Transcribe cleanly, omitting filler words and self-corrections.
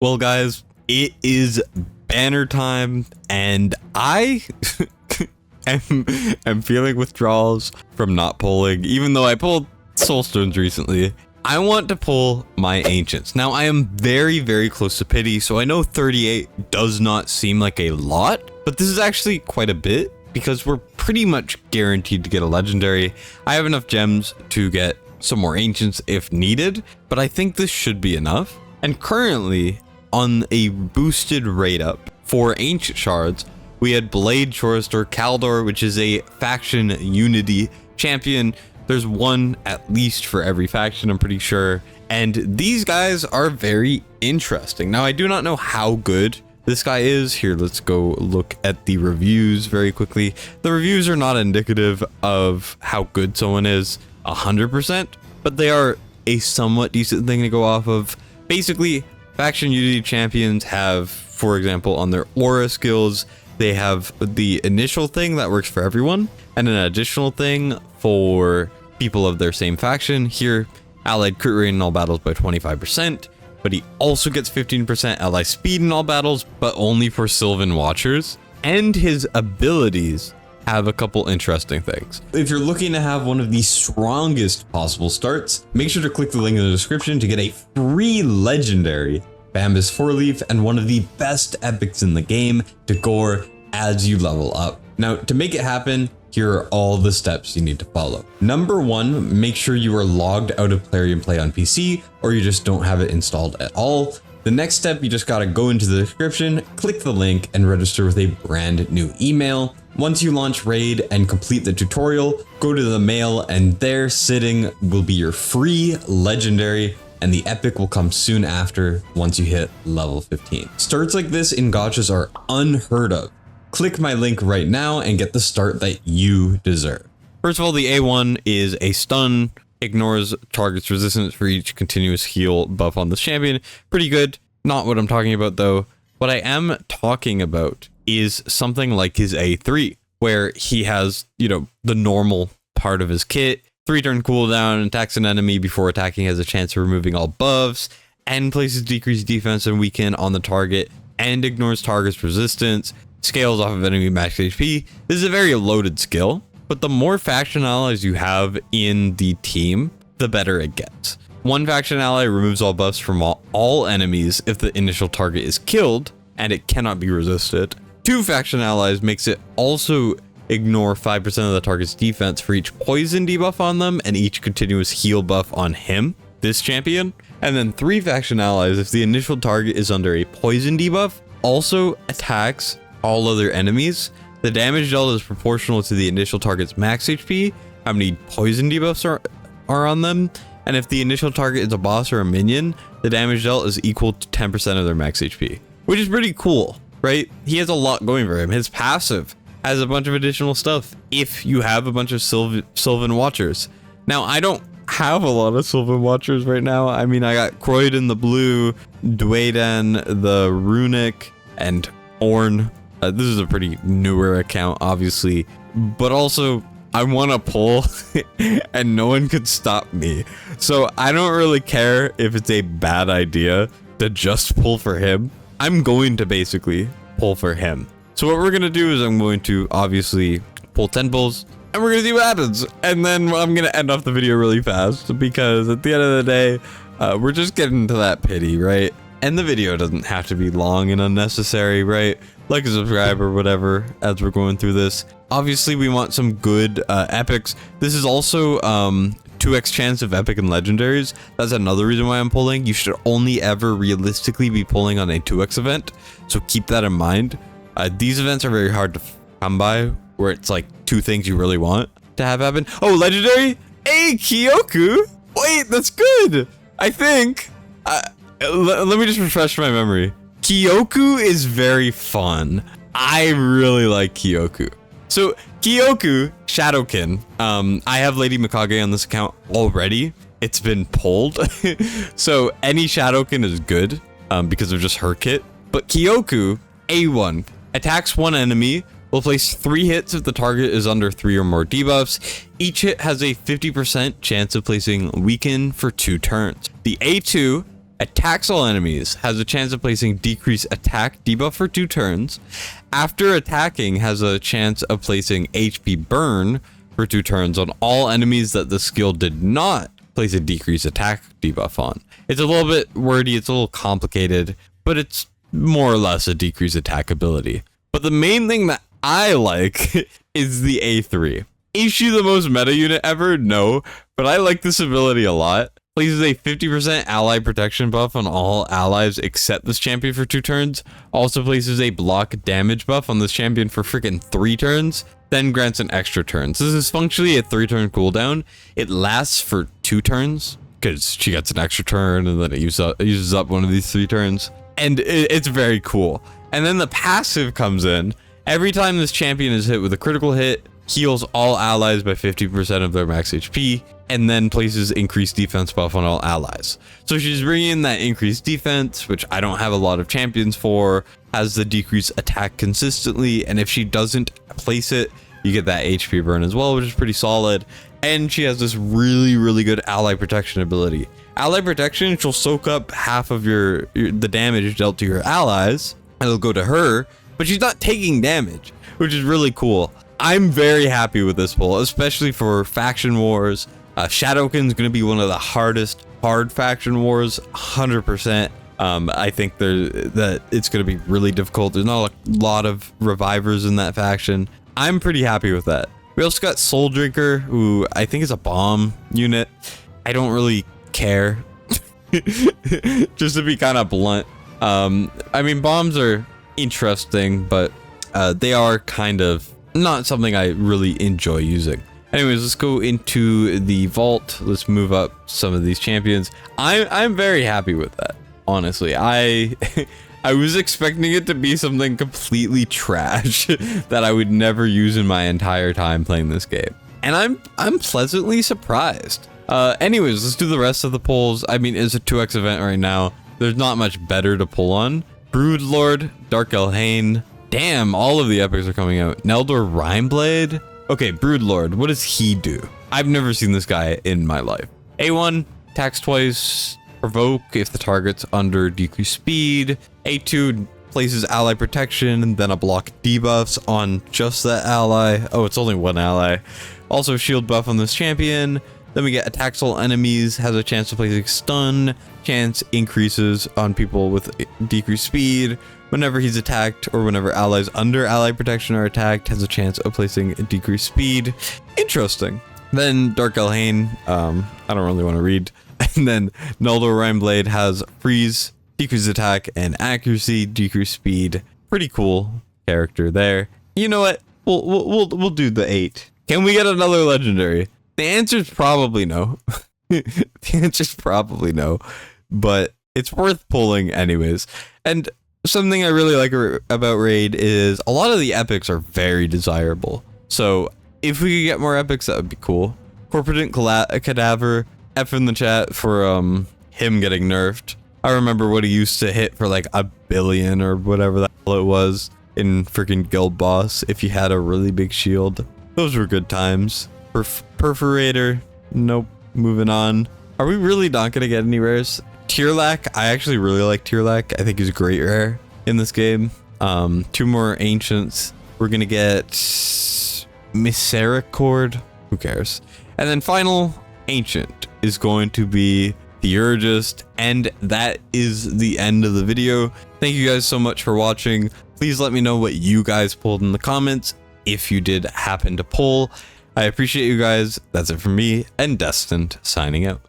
Well, guys, it is banner time, and I am feeling withdrawals from not pulling, even though I pulled Soulstones recently. I want to pull my Ancients. Now, I am very, very close to pity, so I know 38 does not seem like a lot, but this is actually quite a bit because we're pretty much guaranteed to get a legendary. I have enough gems to get some more Ancients if needed, but I think this should be enough. And currently, on a boosted rate up for Ancient Shards, we had Blade Chorister Kaldor, which is a faction unity champion. There's one at least for every faction, I'm pretty sure. And these guys are very interesting. Now, I do not know how good this guy is. Here, let's go look at the reviews very quickly. The reviews are not indicative of how good someone is 100%, but they are a somewhat decent thing to go off of. Basically, faction unity champions have, for example, on their aura skills, they have the initial thing that works for everyone, and an additional thing for people of their same faction. Here, allied crit rate in all battles by 25%, but he also gets 15% ally speed in all battles, but only for Sylvan Watchers. And his abilities have a couple interesting things. If you're looking to have one of the strongest possible starts, make sure to click the link in the description to get a free legendary Bambus 4-leaf and one of the best epics in the game to gore as you level up. Now, to make it happen, here are all the steps you need to follow. Number 1, make sure you are logged out of Plarium Play on PC, or you just don't have it installed at all. The next step, you just gotta go into the description, click the link, and register with a brand new email. Once you launch Raid and complete the tutorial, go to the mail, and there sitting will be your free legendary, and the epic will come soon after once you hit level 15. Starts like this in gachas are unheard of. Click my link right now and get the start that you deserve. First of all, the A1 is a stun, ignores target's resistance for each continuous heal buff on the champion. Pretty good. Not what I'm talking about though. What I am talking about is something like his A3, where he has, the normal part of his kit, 3-turn cooldown, attacks an enemy before attacking, has a chance of removing all buffs, and places decreased defense and weaken on the target, and ignores target's resistance, scales off of enemy max HP. This is a very loaded skill, but the more faction allies you have in the team, the better it gets. One faction ally removes all buffs from all enemies if the initial target is killed, and it cannot be resisted. 2 faction allies makes it also ignore 5% of the target's defense for each poison debuff on them and each continuous heal buff on him, this champion. And then 3 faction allies, if the initial target is under a poison debuff, also attacks all other enemies. The damage dealt is proportional to the initial target's max HP, how many poison debuffs are on them, and if the initial target is a boss or a minion, the damage dealt is equal to 10% of their max HP, which is pretty cool, right? He has a lot going for him. His passive has a bunch of additional stuff if you have a bunch of Sylvan Watchers. Now, I don't have a lot of Sylvan Watchers right now. I mean, I got Croydon the Blue, Dwayden the Runic, and Ornn. This is a pretty newer account, obviously, but also I want to pull and no one could stop me. So I don't really care if it's a bad idea to just pull for him. I'm going to basically pull for him. So what we're going to do is I'm going to obviously pull 10 pulls and we're going to see what happens. And then I'm going to end off the video really fast because at the end of the day, we're just getting to that pity, right? And the video doesn't have to be long and unnecessary, right? Like and subscribe or whatever as we're going through this. Obviously, we want some good epics. This is also 2x chance of epic and legendaries. That's another reason why I'm pulling. You should only ever realistically be pulling on a 2x event. So keep that in mind. These events are very hard to come by where it's like 2 things you really want to have happen. Oh, legendary? Hey, Kyoku. Wait, that's good. I think. Let me just refresh my memory. Kyoku is very fun. I really like Kyoku. So Kyoku, Shadowkin. I have Lady Mikage on this account already. It's been pulled. So any Shadowkin is good because of just her kit. But Kyoku, A1, attacks one enemy, will place 3 hits if the target is under 3 or more debuffs. Each hit has a 50% chance of placing Weaken for 2 turns. The A2 attacks all enemies, has a chance of placing decrease attack debuff for 2 turns. After attacking, has a chance of placing HP burn for 2 turns on all enemies that the skill did not place a decrease attack debuff on. It's a little bit wordy, it's a little complicated, but it's more or less a decrease attack ability. But the main thing that I like is the A3. Is she the most meta unit ever? No, but I like this ability a lot. Places a 50% ally protection buff on all allies except this champion for 2 turns. Also places a block damage buff on this champion for freaking 3 turns. Then grants an extra turn. So this is functionally a 3-turn cooldown. It lasts for 2 turns because she gets an extra turn and then it uses up one of these 3 turns. And it's very cool. And then the passive comes in. Every time this champion is hit with a critical hit, heals all allies by 50% of their max HP, and then places increased defense buff on all allies. So she's bringing in that increased defense, which I don't have a lot of champions for, has the decreased attack consistently, and if she doesn't place it, you get that HP burn as well, which is pretty solid. And she has this really, really good ally protection ability. Ally protection, she'll soak up half of the damage dealt to your allies, and it'll go to her, but she's not taking damage, which is really cool. I'm very happy with this pull, especially for faction wars. Shadowkin's going to be one of the hard faction wars, 100%. I think that it's going to be really difficult. There's not a lot of revivers in that faction. I'm pretty happy with that. We also got Soul Drinker, who I think is a bomb unit. I don't really care, just to be kind of blunt. I mean, bombs are interesting, but they are kind of not something I really enjoy using. Anyways, let's go into the vault. Let's move up some of these champions. I'm very happy with that, honestly. I was expecting it to be something completely trash that I would never use in my entire time playing this game, and I'm pleasantly surprised. Anyways, let's do the rest of the pulls. I mean, it's a 2x event right now. There's not much better to pull on. Broodlord, Dark Elhain. Damn, all of the epics are coming out. Neldor Rhymeblade. Okay, Broodlord, what does he do? I've never seen this guy in my life. A1, attacks twice, provoke if the target's under decreased speed. A2, places ally protection, then a block debuffs on just that ally. Oh, it's only one ally. Also shield buff on this champion. Then we get attacks all enemies, has a chance to place a stun, chance increases on people with decreased speed. Whenever he's attacked or whenever allies under ally protection are attacked, has a chance of placing a decreased speed. Interesting. Then Dark Elhain, I don't really want to read. And then Neldor Rhymeblade has freeze, decreased attack, and accuracy, decreased speed. Pretty cool character there. You know what? We'll do the 8. Can we get another legendary? The answer's probably no. The answer's probably no, but it's worth pulling anyways. And something I really like about Raid is a lot of the epics are very desirable. So if we could get more epics, that would be cool. Corporatent Cadaver, F in the chat for him getting nerfed. I remember what he used to hit for like 1 billion or whatever the hell it was in freaking Guild Boss if you had a really big shield. Those were good times. Perforator, nope. Moving on. Are we really not gonna get any rares? Tierlack, I actually really like Tierlack. I think he's a great rare in this game. 2 more ancients. We're gonna get Misericord. Who cares? And then final ancient is going to be Theurgist, and that is the end of the video. Thank you guys so much for watching. Please let me know what you guys pulled in the comments if you did happen to pull. I appreciate you guys. That's it from me and Destined signing out.